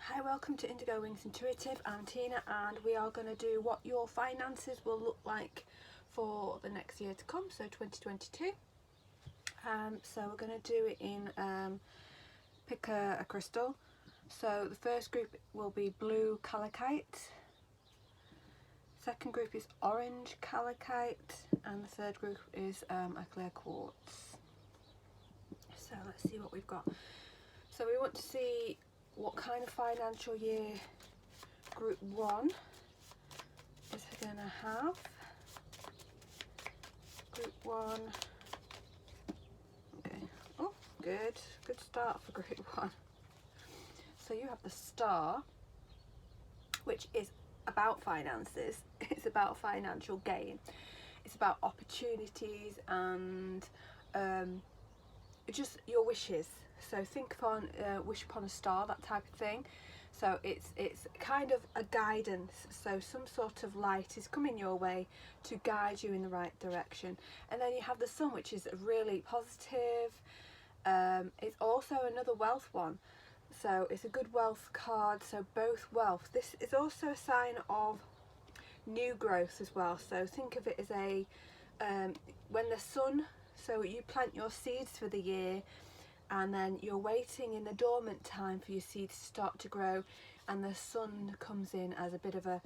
Hi, welcome to Indigo Wings Intuitive. I'm Tina and we are going to do what your finances will look like for the next year to come, so 2022. So we're going to do it in pick a crystal. So the first group will be blue calicite, second group is orange calicite, and the third group is a clear quartz. So let's see what we've got. So we want to see what kind of financial year group 1 is going to have. Group 1. Okay. Oh, good start for group 1. So you have the star, which is about finances. It's about financial gain. It's about opportunities and just your wishes. So think upon wish upon a star, that type of thing. So it's kind of a guidance, so some sort of light is coming your way to guide you in the right direction. And then you have the sun, which is really positive. It's also another wealth one, so it's a good wealth card, so both wealth. This is also a sign of new growth as well, so think of it as a when the sun, so you plant your seeds for the year and then you're waiting in the dormant time for your seeds to start to grow, and the sun comes in as a bit of a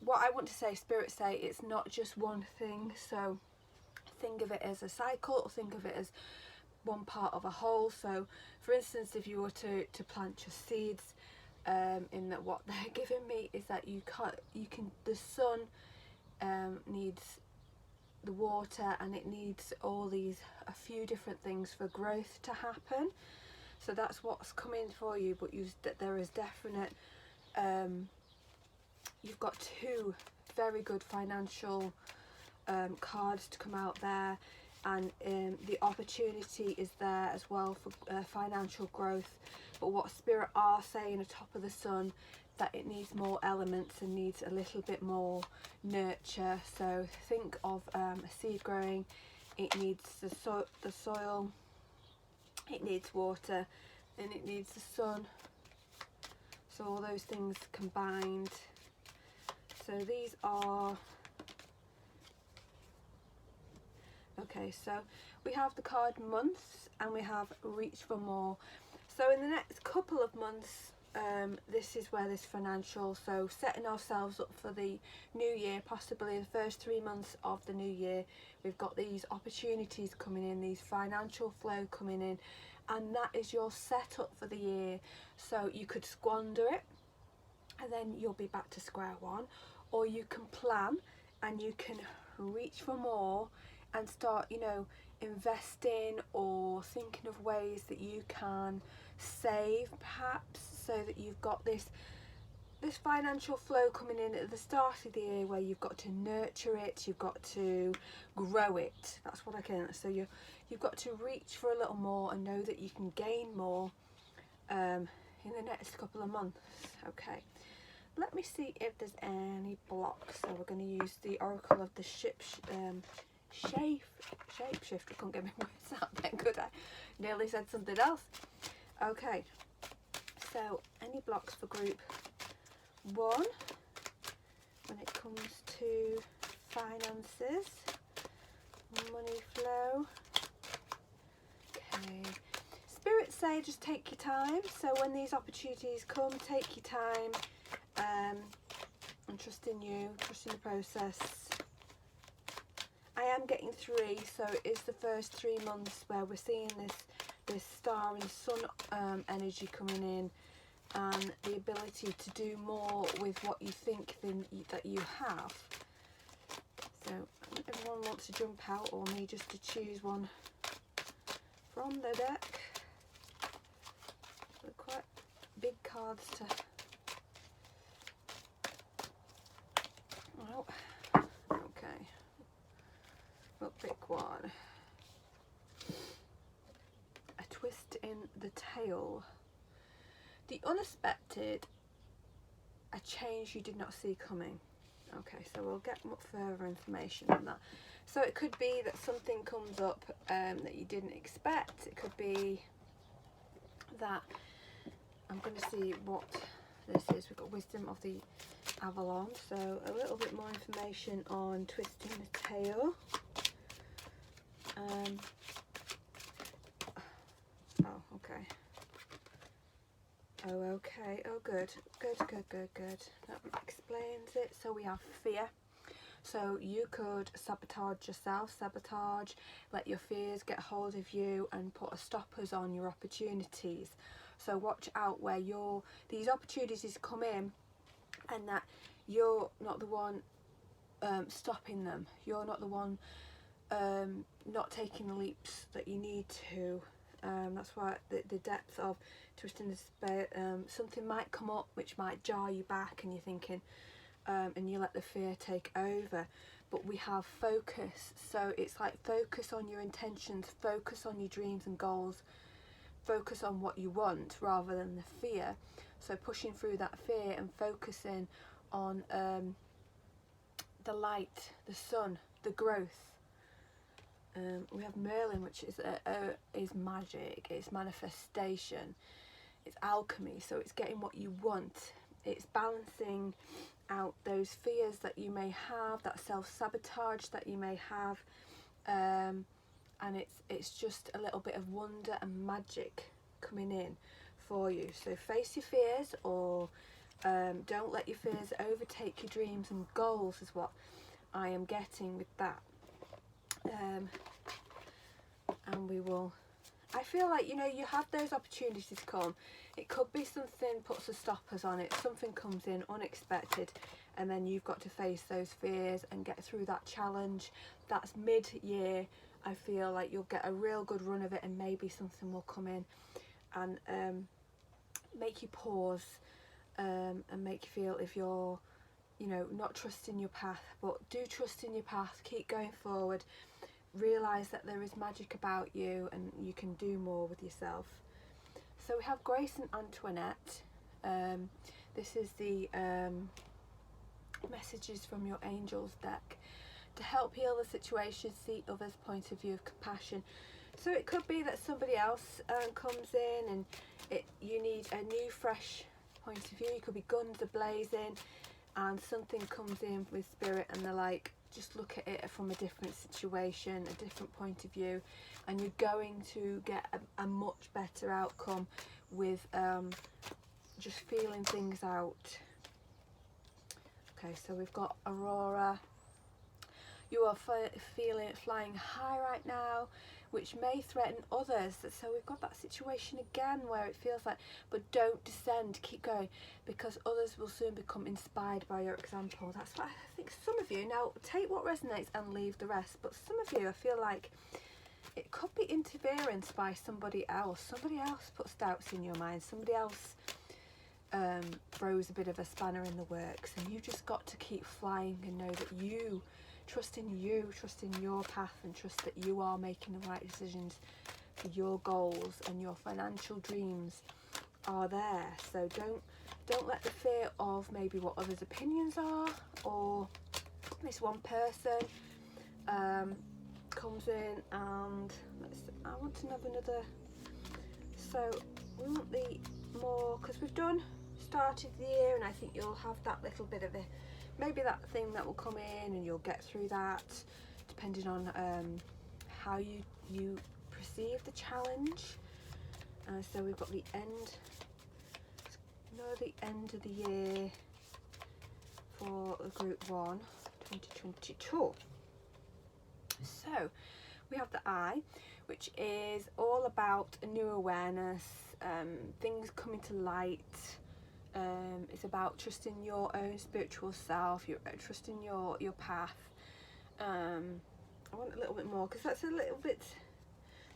what I want to say, spirit say, it's not just one thing. So think of it as a cycle, or think of it as one part of a whole. So for instance, if you were to plant your seeds, in that what they're giving me is that the sun needs the water, and it needs a few different things for growth to happen. So that's what's coming for you. But there is definite you've got two very good financial cards to come out there, and the opportunity is there as well for financial growth. But what spirit are saying atop of the sun, that it needs more elements and needs a little bit more nurture. So think of a seed growing. It needs the soil, it needs water, and it needs the sun. So all those things combined. So these are okay. So we have the card months and we have reach for more. So in the next couple of months, this is where this financial, so setting ourselves up for the new year, possibly the first 3 months of the new year, we've got these opportunities coming in, these financial flow coming in, and that is your setup for the year. So you could squander it and then you'll be back to square one, or you can plan and you can reach for more and start, investing or thinking of ways that you can save, perhaps, so that you've got this financial flow coming in at the start of the year, where you've got to nurture it, you've got to grow it. That's what I can. So you've got to reach for a little more and know that you can gain more in the next couple of months. Okay, let me see if there's any blocks. So we're going to use the oracle of the shapeshifter. I couldn't get my words out then, could I? Nearly said something else. Okay, so any blocks for group 1 when it comes to finances, money flow? Okay, spirits say just take your time. So when these opportunities come, take your time, and trust in you, trust in the process. I am getting 3, so it is the first 3 months where we're seeing this star and sun energy coming in, and the ability to do more with what you think that you have. So everyone wants to jump out, or me just to choose one from the deck. They're quite big cards to... Oh, okay. We'll pick one. A twist in the tail. The unexpected, a change you did not see coming. Okay, so we'll get further information on that. So it could be that something comes up that you didn't expect. It could be that I'm going to see what this is. We've got Wisdom of the Avalon, so a little bit more information on twisting the tail. Oh, okay. Oh, okay. Oh, good. Good. That explains it. So we have fear. So you could sabotage yourself, let your fears get hold of you and put a stoppers on your opportunities. So watch out where these opportunities come in, and that you're not the one stopping them. You're not the one not taking the leaps that you need to. That's why the depth of twisting the spear, something might come up which might jar you back, and you're thinking, and you let the fear take over. But we have focus, so it's like focus on your intentions, focus on your dreams and goals, focus on what you want rather than the fear. So pushing through that fear and focusing on the light, the sun, the growth. We have Merlin, which is magic, it's manifestation, it's alchemy. So it's getting what you want, it's balancing out those fears that you may have, that self-sabotage that you may have, and it's just a little bit of wonder and magic coming in for you. So face your fears, or don't let your fears overtake your dreams and goals, is what I am getting with that. And we will, I feel like, you know, you have those opportunities come. It could be something puts the stoppers on it, something comes in unexpected, and then you've got to face those fears and get through that challenge. That's mid-year. I feel like you'll get a real good run of it, and maybe something will come in and make you pause, and make you feel, if you're, you know, not trusting your path, but do trust in your path, keep going forward, realise that there is magic about you and you can do more with yourself. So we have Grace and Antoinette. This is the messages from your angels deck to help heal the situation, see others' point of view of compassion. So it could be that somebody else comes in and you need a new fresh point of view. It could be guns are blazing and something comes in with spirit and they're like, just look at it from a different situation, a different point of view, and you're going to get a much better outcome with just feeling things out. Okay, so we've got Aurora. You are flying high right now, which may threaten others. So we've got that situation again where it feels like, but don't descend, keep going, because others will soon become inspired by your example. That's what I think some of you, now take what resonates and leave the rest, but some of you, I feel like it could be interference by somebody else. Somebody else puts doubts in your mind, somebody else throws a bit of a spanner in the works, and you've just got to keep flying and know that you trust in your path, and trust that you are making the right decisions for your goals, and your financial dreams are there. So don't let the fear of maybe what others' opinions are, or this one person comes in and I want to have another. So we want the more, because we've started the year, and I think you'll have that little bit of maybe that thing that will come in, and you'll get through that depending on how you perceive the challenge. So we've got the end of the year for group 1 2022. So we have the eye, which is all about a new awareness, things coming to light. It's about trusting your own spiritual self, trusting your path. I want a little bit more, because that's a little bit,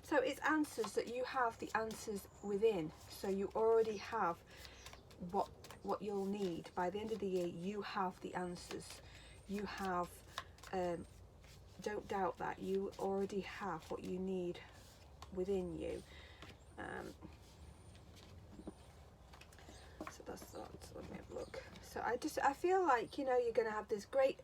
so it's answers, that you have the answers within. So you already have what you'll need by the end of the year. You have the answers. You have, don't doubt that, you already have what you need within you. So that's let me have a look. So I feel like, you know, you're going to have this great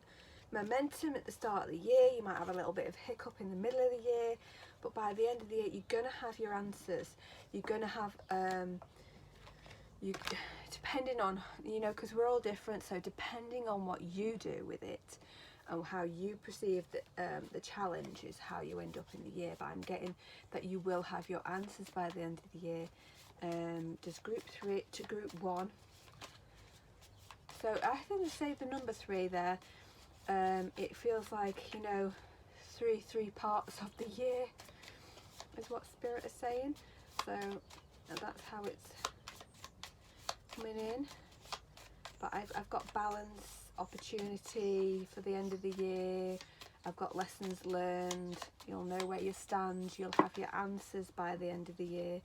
momentum at the start of the year. You might have a little bit of hiccup in the middle of the year, but by the end of the year you're going to have your answers. You're going to have you, depending on, you know, because we're all different, so depending on what you do with it and how you perceive the challenge is how you end up in the year. But I'm getting that you will have your answers by the end of the year. Does group 3 to group 1. So I think I say the number 3 there. It feels like, you know, three parts of the year is what Spirit is saying. So that's how it's coming in. But I've got balance, opportunity for the end of the year. I've got lessons learned. You'll know where you stand. You'll have your answers by the end of the year.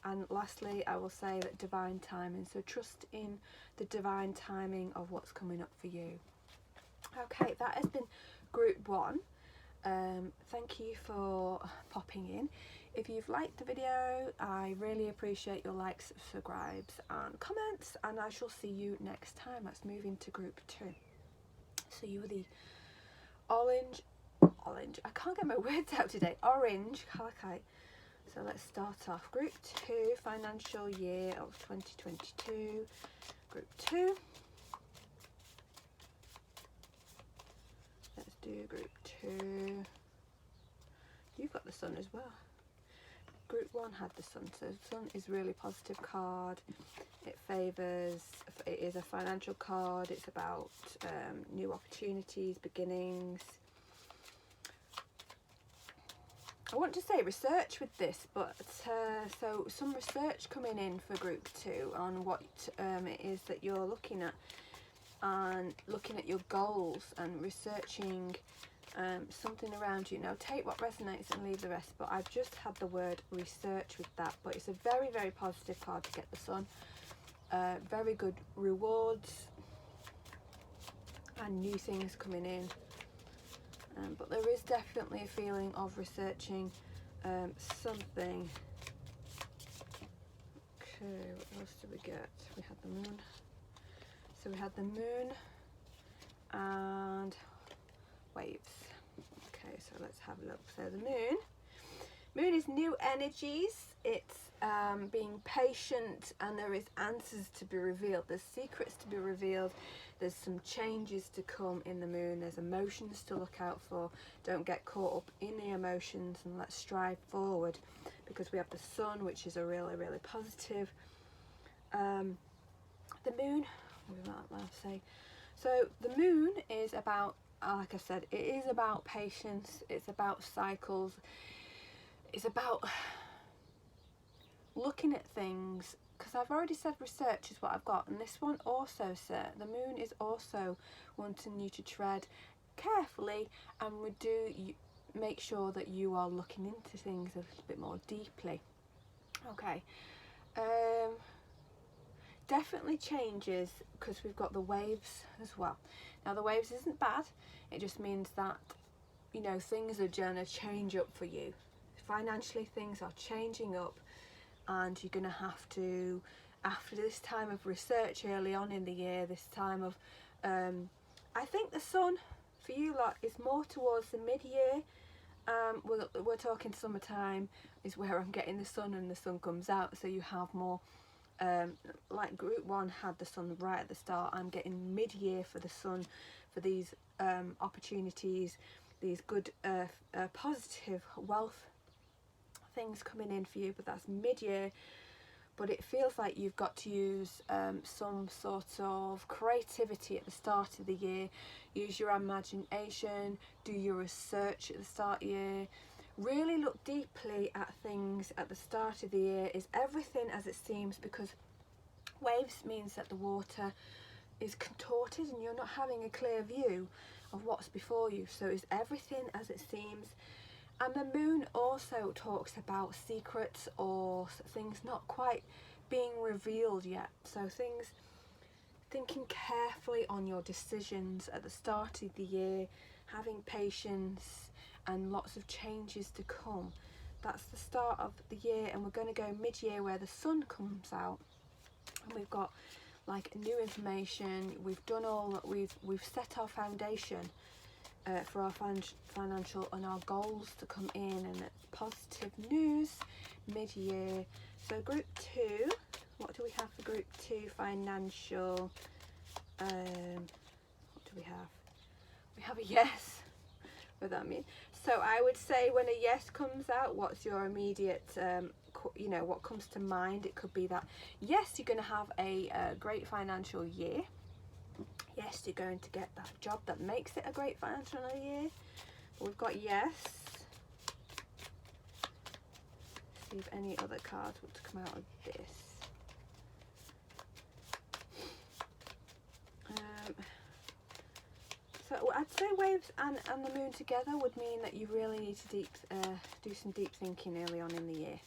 And lastly, I will say that divine timing. So trust in the divine timing of what's coming up for you. Okay, that has been group 1. Thank you for popping in. If you've liked the video, I really appreciate your likes, subscribes and comments, and I shall see you next time. Let's move into group 2. So you were the orange, I can't get my words out today, orange Kalakite. So let's start off. Group 2, financial year of 2022. Group 2. Let's do group 2. You've got the sun as well. Group 1 had the sun, so sun is really positive card. It favours, it is a financial card. It's about new opportunities, beginnings. I want to say research with this, but so some research coming in for group 2 on what it is that you're looking at, and looking at your goals and researching something around you. Now take what resonates and leave the rest, but I've just had the word research with that. But it's a very, very positive card to get the sun. Very good rewards and new things coming in. But there is definitely a feeling of researching something. Okay, what else did we get? We had the moon. So we had the moon and waves. Okay, so let's have a look. So the moon is new energies. It's being patient, and there is answers to be revealed. There's secrets to be revealed. There's some changes to come in the moon. There's emotions to look out for. Don't get caught up in the emotions, and let's strive forward, because we have the sun, which is a really, really positive. The moon, what was that last say? So the moon is about, like I said, it is about patience. It's about cycles. It's about looking at things, because I've already said research is what I've got, and this one also said the moon is also wanting you to tread carefully, and make sure that you are looking into things a little bit more deeply. Okay, definitely changes, because we've got the waves as well. Now the waves isn't bad, it just means that, you know, things are gonna change up for you. Financially, things are changing up, and you're gonna have to, after this time of research early on in the year, this time of I think the sun for you lot is more towards the mid-year. We're talking summertime is where I'm getting the sun, and the sun comes out, so you have more like group 1 had the sun right at the start. I'm getting mid-year for the sun, for these opportunities, these good positive wealth things coming in for you, but that's mid-year. But it feels like you've got to use some sort of creativity at the start of the year. Use your imagination, do your research at the start of the year. Really look deeply at things at the start of the year. Is everything as it seems? Because waves means that the water is contorted and you're not having a clear view of what's before you. So is everything as it seems? And the moon also talks about secrets or things not quite being revealed yet. So things, thinking carefully on your decisions at the start of the year, having patience and lots of changes to come. That's the start of the year, and we're going to go mid-year where the sun comes out. And we've got like new information. We've done all that. We've set our foundation for our financial and our goals to come in, and it's positive news mid-year. So group 2, what do we have for group 2 financial, what do we have? We have a yes. What does that mean? So I would say when a yes comes out, what's your immediate, you know, what comes to mind? It could be that, yes, you're going to have a great financial year. Yes, you're going to get that job that makes it a great financial year. But we've got yes. See if any other cards want to come out of this. So I'd say waves and the moon together would mean that you really need to do some deep thinking early on in the year.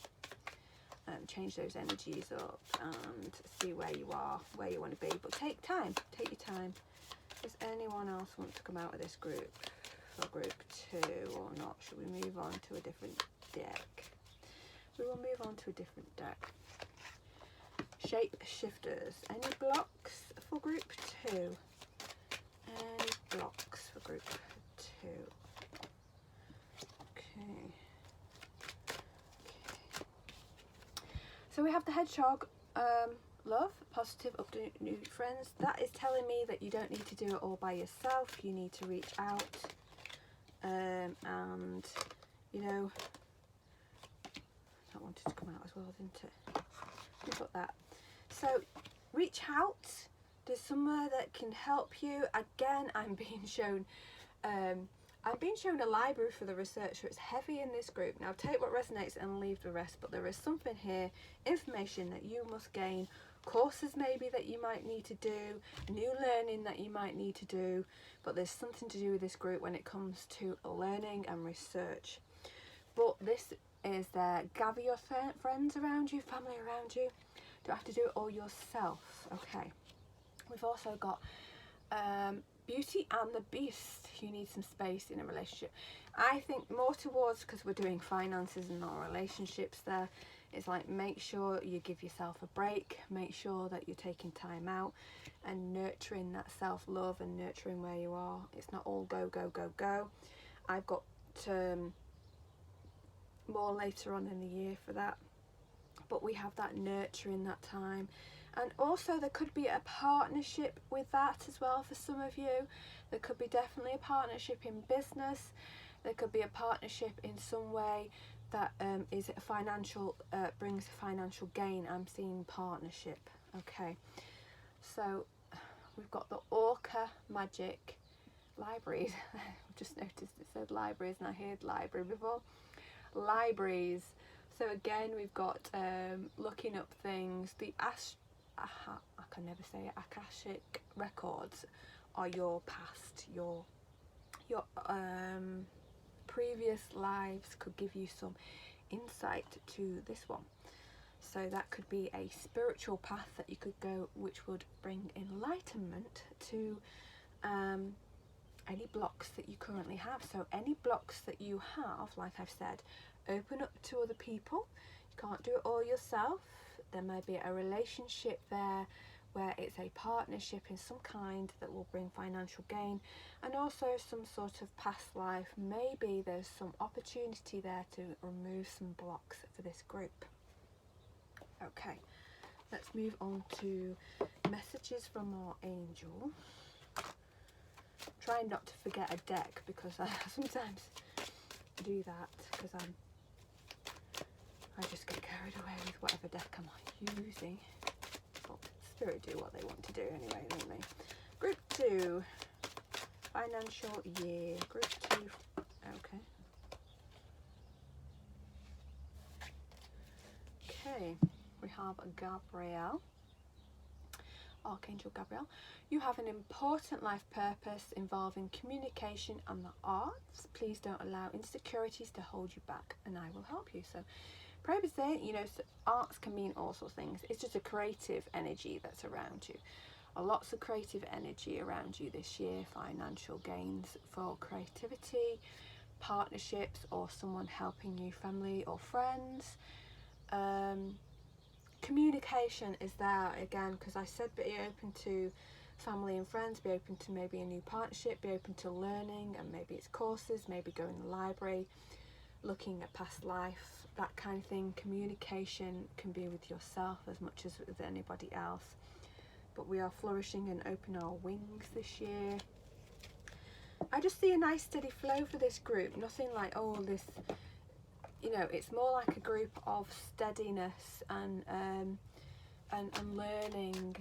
Change those energies up and see where you are, where you want to be. But take time, take your time. Does anyone else want to come out of this group for group 2 or not? Should we move on to a different deck? We will move on to a different deck. Shape shifters. Any blocks for group 2? Any blocks for group 2? Okay. So we have the hedgehog, love, positive, update, new friends. That is telling me that you don't need to do it all by yourself. You need to reach out, and you know, that wanted to come out as well, didn't it? We got that. So reach out. There's somewhere that can help you. Again, I'm being shown a library for the researcher. It's heavy in this group. Now take what resonates and leave the rest, but there is something here, information that you must gain, courses maybe that you might need to do, new learning that you might need to do, but there's something to do with this group when it comes to learning and research. But this is there. Gather your friends around you, family around you. Don't have to do it all yourself. Okay. We've also got Beauty and the Beast. You need some space in a relationship. I think more towards, because we're doing finances and not relationships there, it's like make sure you give yourself a break, make sure that you're taking time out and nurturing that self-love and nurturing where you are. It's not all go, go, go, go. I've got more later on in the year for that, but we have that nurturing that time. And also there could be a partnership with that as well for some of you. There could be definitely a partnership in business. There could be a partnership in some way that is a financial, brings a financial gain. I'm seeing partnership. Okay, so we've got the Orca Magic Libraries. I've just noticed it said libraries and I heard library before. Libraries. So again, we've got looking up things. The I can never say it. Akashic records are your past, your previous lives could give you some insight to this one. So that could be a spiritual path that you could go, which would bring enlightenment to any blocks that you currently have. So any blocks that you have, like I've said, open up to other people. You can't do it all yourself. There may be a relationship there where it's a partnership in some kind that will bring financial gain, and also some sort of past life. Maybe there's some opportunity there to remove some blocks for this group. Okay, let's move on to messages from our angel. Try not to forget a deck, because I sometimes do that because I just get carried away with whatever deck I'm using. But Spirit do what they want to do anyway, don't they? Group 2, financial year. Group 2, okay. Okay, we have Gabrielle. Archangel Gabriel. You have an important life purpose involving communication and the arts. Please don't allow insecurities to hold you back, and I will help you. So probably saying, you know, so arts can mean all sorts of things. It's just a creative energy that's around you. Lots of creative energy around you this year. Financial gains for creativity, partnerships, or someone helping you, family or friends. Communication is there again, because I said be open to family and friends, be open to maybe a new partnership, be open to learning, and maybe it's courses, maybe go in the library. looking at past life, that kind of thing. Communication can be with yourself as much as with anybody else. But we are flourishing and opening our wings this year. I just see a nice steady flow for this group. Nothing like, oh, this, you know, it's more like a group of steadiness and learning,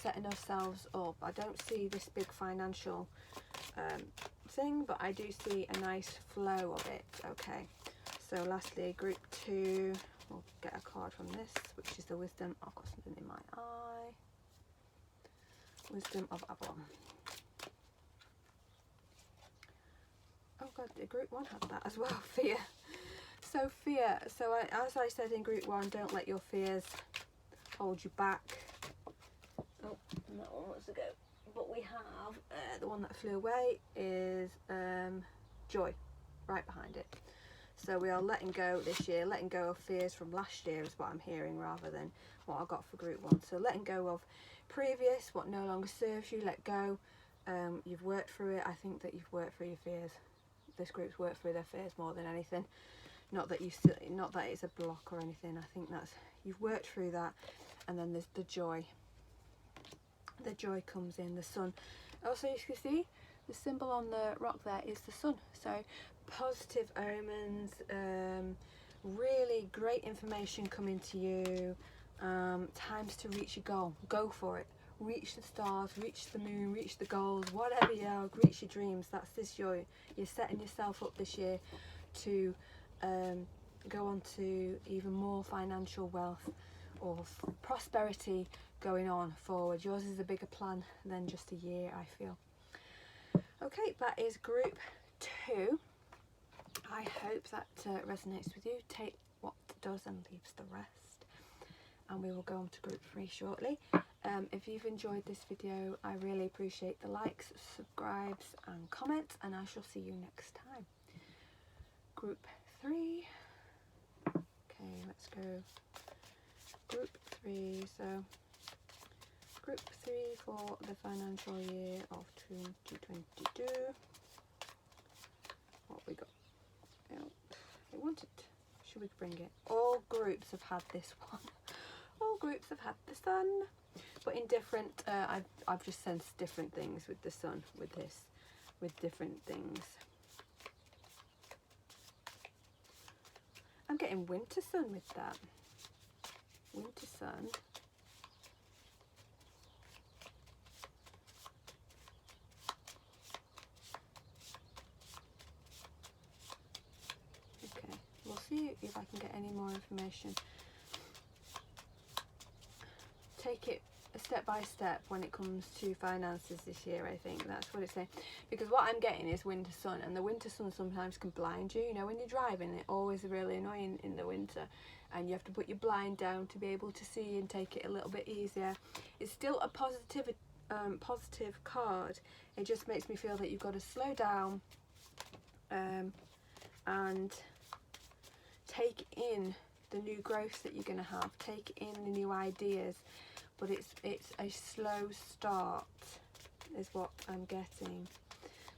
setting ourselves up. I don't see this big financial thing, but I do see a nice flow of it. Okay, so lastly, group 2, we'll get a card from this, which is the wisdom. I've got something in my eye. Wisdom of Avalon. Oh god, the group 1 had that as well. Fear. So fear. So as I said in group 1, don't let your fears hold you back. Oh, that one wants to go. But we have the one that flew away is joy, right behind it. So we are letting go this year, letting go of fears from last year is what I'm hearing, rather than what I got for group 1. So letting go of previous, what no longer serves you, let go. You've worked through it. I think that you've worked through your fears. This group's worked through their fears more than anything. Not that not that it's a block or anything. I think that's, you've worked through that. And then there's the joy. The joy comes in, the sun. Also, you can see the symbol on the rock there is the sun. So positive omens, really great information coming to you. Times to reach your goal. Go for it. Reach the stars, reach the moon, reach the goals, whatever you are, reach your dreams. That's this year. You're setting yourself up this year to go on to even more financial wealth or prosperity going on forward. Yours is a bigger plan than just a year, I feel. Okay, that is group 2. I hope that resonates with you. Take what does and leaves the rest. And we will go on to group 3 shortly. If you've enjoyed this video, I really appreciate the likes, subscribes and comments, and I shall see you next time. Group 3. Okay, let's go. Group 3. So group 3 for the financial year of 2022. What we got? Oh, I wanted. Should we bring it? All groups have had this one. All groups have had the sun, but in different. I've just sensed different things with the sun, with this, with different things. I'm getting winter sun with that. Winter sun. Okay, we'll see if I can get any more information. Take it step by step when it comes to finances this year. I think that's what it's saying, because what I'm getting is winter sun, and the winter sun sometimes can blind you. You know, when you're driving, it's always really annoying in the winter, and you have to put your blind down to be able to see and take it a little bit easier. It's still a positive card. It just makes me feel that you've got to slow down and take in the new growth that you're going to have, take in the new ideas. But it's a slow start is what I'm getting.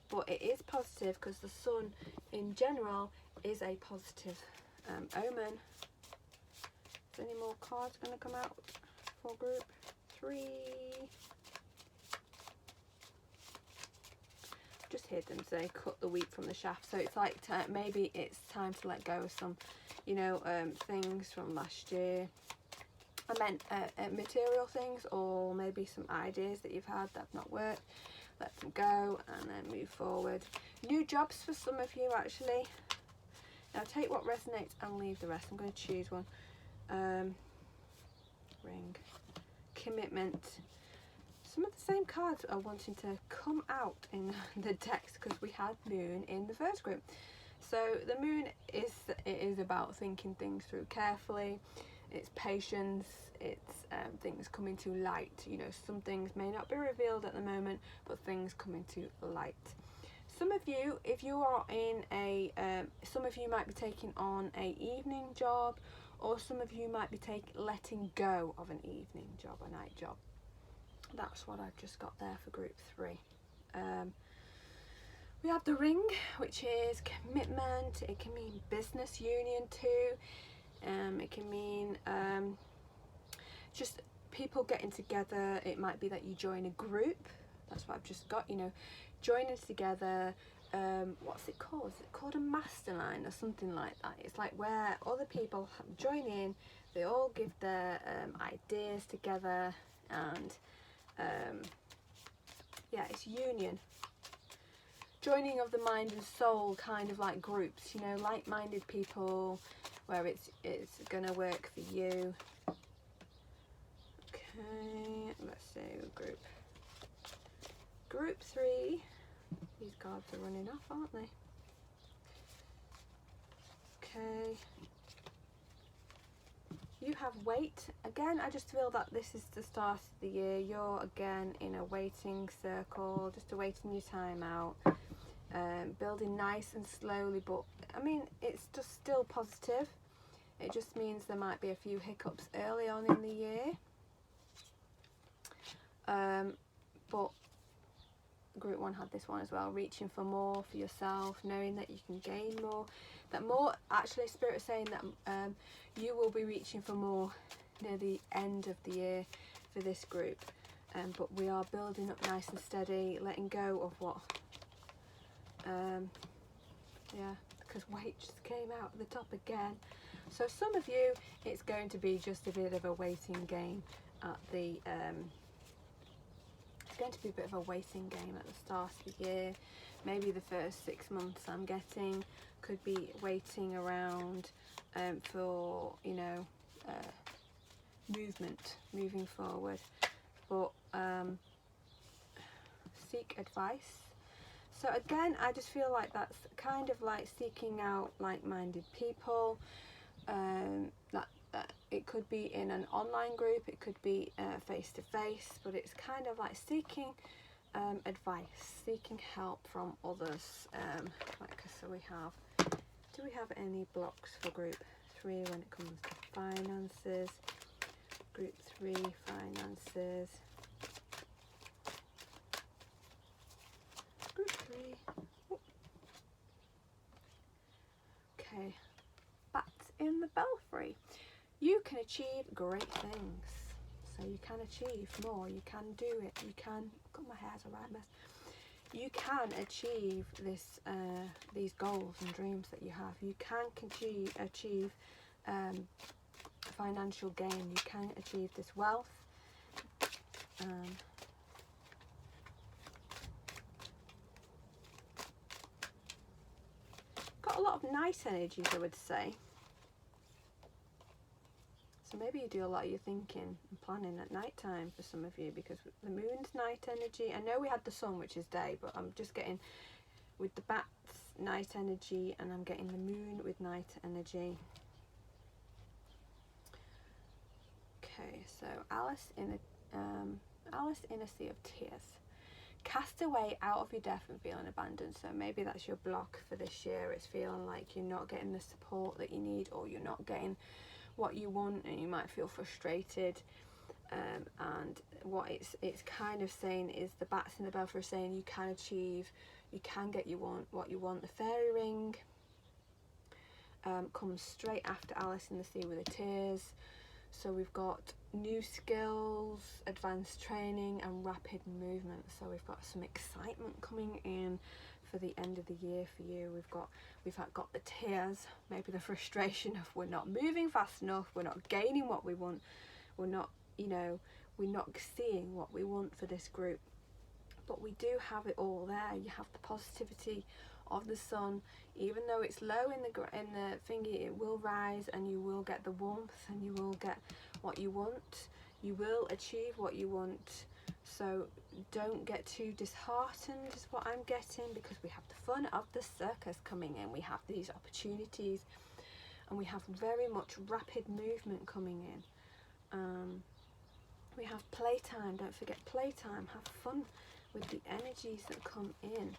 But it is positive because the sun in general is a positive omen. Is any more cards going to come out for group 3? Just heard them say cut the wheat from the shaft. So it's like maybe it's time to let go of some, you know, things from last year. I meant material things, or maybe some ideas that you've had that have not worked. Let them go and then move forward. New jobs for some of you, actually. Now take what resonates and leave the rest. I'm going to choose one. Ring. Commitment. Some of the same cards are wanting to come out in the text because we had moon in the first group. So the moon is about thinking things through carefully. It's patience, it's things coming to light. You know, some things may not be revealed at the moment, but things coming to light. Some of you, if you are in a, some of you might be taking on a evening job, or some of you might be letting go of an evening job, a night job. That's what I've just got there for group 3. We have the ring, which is commitment. It can mean business union too. It can mean just people getting together. It might be that you join a group. That's what I've just got, you know, joining together. What's it called? Is it called a mastermind or something like that? It's like where other people join in, they all give their ideas together, and yeah, it's union. Joining of the mind and soul, kind of like groups, you know, like-minded people, where it's gonna work for you. Okay, let's see, group 3. These cards are running off, aren't they? Okay. You have wait. Again, I just feel that this is the start of the year. You're again in a waiting circle, just awaiting your time out. Building nice and slowly, but I mean, it's just still positive. It just means there might be a few hiccups early on in the year. But group 1 had this one as well, reaching for more for yourself, knowing that you can gain more. That more, actually, Spirit is saying that you will be reaching for more near the end of the year for this group. But we are building up nice and steady, letting go of what, yeah, because weight just came out at the top again. So some of you, it's going to be just a bit of a waiting game at the, it's going to be a bit of a waiting game at the start of the year. Maybe the first 6 months I'm getting could be waiting around for, you know, moving forward. But seek advice. So again, I just feel like that's kind of like seeking out like-minded people. That it could be in an online group, it could be face-to-face, but it's kind of like seeking advice, seeking help from others. So we have, do we have any blocks for group 3 when it comes to finances? Group 3, finances. Group 3. Ooh. Okay, bats in the belfry. You can achieve great things. So you can achieve more. You can do it. You can. God, my hair's a right mess. You can achieve this, these goals and dreams that you have. You can achieve financial gain. You can achieve this wealth. Got a lot of nice energies, I would say. So maybe you do a lot of your thinking and planning at night time for some of you, because the moon's night energy. I know we had the sun, which is day, but I'm just getting with the bats night energy, and I'm getting the moon with night energy. Okay, so Alice in a Sea of Tears. Cast away out of your death and feeling abandoned. So maybe that's your block for this year. It's feeling like you're not getting the support that you need, or you're not getting what you want, and you might feel frustrated. And what it's kind of saying is, the bats in the belfry are saying you can achieve, you can get what you want. The fairy ring comes straight after Alice in the Sea with the Tears. So we've got new skills, advanced training, and rapid movement. So we've got some excitement coming in for the end of the year for you. We've got the tears, maybe the frustration of we're not moving fast enough, we're not gaining what we want, we're not, you know, we're not seeing what we want for this group. But we do have it all there. You have the positivity of the sun. Even though it's low in the thingy, it will rise, and you will get the warmth, and you will get what you want. You will achieve what you want. So don't get too disheartened is what I'm getting, because we have the fun of the circus coming in. We have these opportunities, and we have very much rapid movement coming in. We have playtime. Don't forget playtime. Have fun with the energies that come in.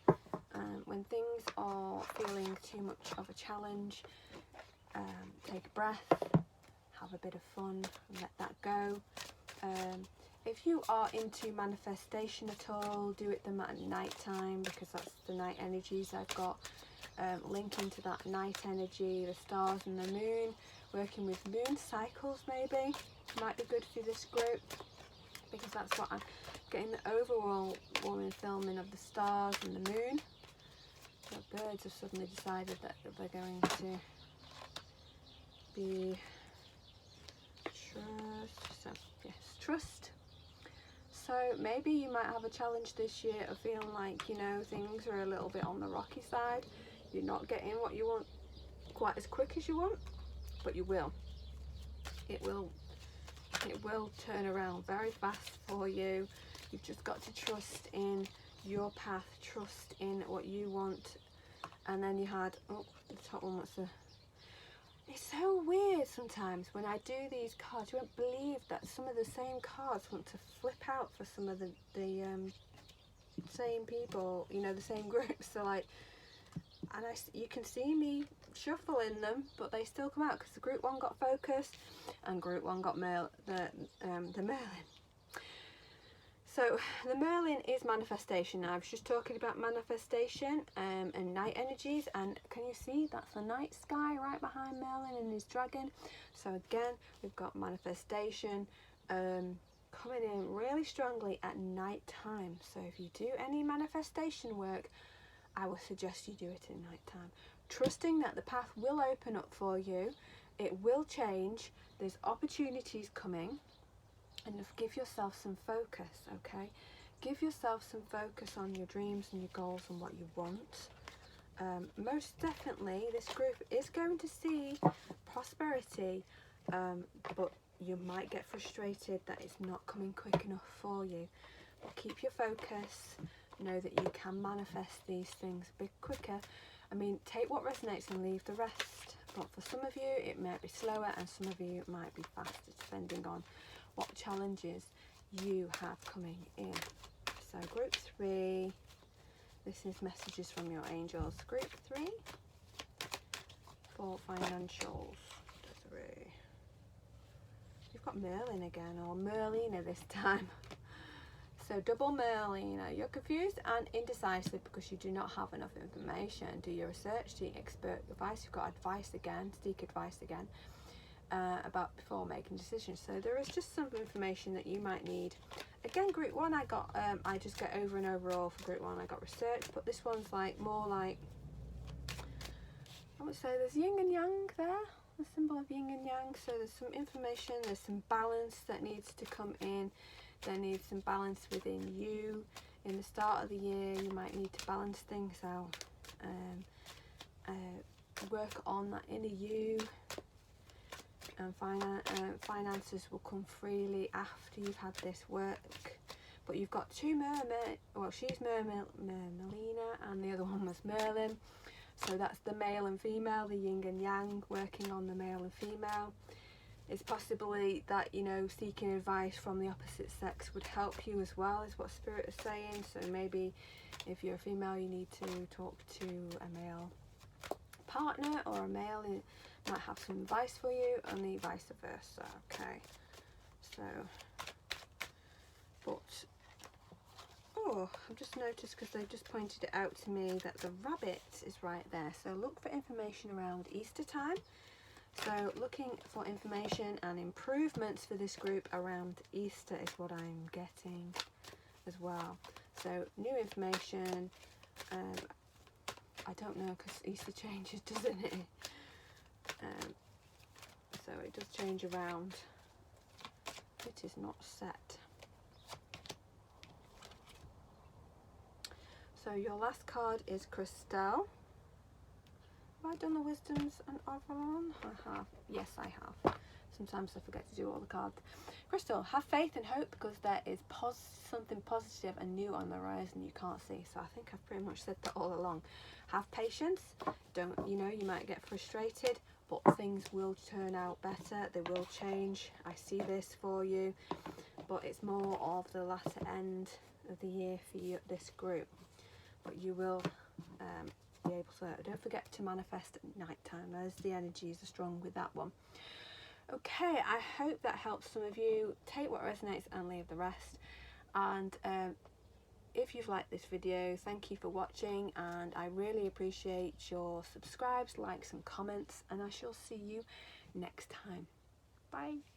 When things are feeling too much of a challenge, take a breath, have a bit of fun, and let that go. If you are into manifestation at all, do it them at night time, because that's the night energies I've got. Linking to that night energy, the stars and the moon, working with moon cycles maybe might be good for this group, because that's what I'm getting, the overall warming filming of the stars and the moon. The birds have suddenly decided that they're going to be trust. So yes, trust. So maybe you might have a challenge this year of feeling like, you know, things are a little bit on the rocky side. You're not getting what you want quite as quick as you want, but you will. It will turn around very fast for you. You've just got to trust in your path, trust in what you want. And then you had, oh, the top one, what's the... It's so weird sometimes when I do these cards. You won't believe that some of the same cards want to flip out for some of the same people, you know, the same groups. So like, and you can see me shuffling them, but they still come out because the group one got focus and group one got the Merlin. So the Merlin is manifestation. Now I was just talking about manifestation and night energies, and can you see that's the night sky right behind Merlin and his dragon? So again, we've got manifestation coming in really strongly at night time. So if you do any manifestation work, I would suggest you do it in night time, trusting that the path will open up for you, it will change, there's opportunities coming. And give yourself some focus, okay? Give yourself some focus on your dreams and your goals and what you want. Most definitely, this group is going to see prosperity, but you might get frustrated that it's not coming quick enough for you. But keep your focus. Know that you can manifest these things a bit quicker. I mean, take what resonates and leave the rest. But for some of you, it might be slower, and some of you it might be faster, depending on what challenges you have coming in. So group 3, this is messages from your angels. Group 3 for financials. 3. You've got Merlin again, or Merlina this time. So double Merlina. You're confused and indecisive because you do not have enough information. Do your research, seek expert advice. You've got advice again, seek advice again. About before making decisions. So there is just some information that you might need. Again, group 1 I got I just get over and overall for group 1 I got research, but this one's like more like, I would say there's yin and yang there, the symbol of yin and yang. So there's some information, there's some balance that needs to come in. There needs some balance within you. In the start of the year you might need to balance things out, work on that inner you. And finances will come freely after you've had this work. But you've got 2 mermaids. Well, she's Merlina, and the other one was Merlin. So that's the male and female, the yin and yang, working on the male and female. It's possibly that, you know, seeking advice from the opposite sex would help you as well, is what Spirit is saying. So maybe if you're a female, you need to talk to a male partner, or a male might have some advice for you, and the vice versa. Okay, so, but oh, I've just noticed, because they've just pointed it out to me, that the rabbit is right there. So look for information around Easter time. So looking for information and improvements for this group around Easter is what I'm getting as well. So new information. I don't know, because Easter changes, doesn't it? So it does change around. It is not set. So your last card is Crystal. Have I done the Wisdoms and Avalon? I have. Yes, I have. Sometimes I forget to do all the cards. Crystal, have faith and hope, because there is something positive and new on the horizon you can't see. So I think I've pretty much said that all along. Have patience. Don't, you know, you might get frustrated, but things will turn out better. They will change. I see this for you, but it's more of the latter end of the year for you, this group. But you will be able to. Don't forget to manifest at night time. There's the energies are strong with that one. Okay, I hope that helps some of you. Take what resonates and leave the rest. And if you've liked this video, thank you for watching, and I really appreciate your subscribes, likes and comments, and I shall see you next time. Bye.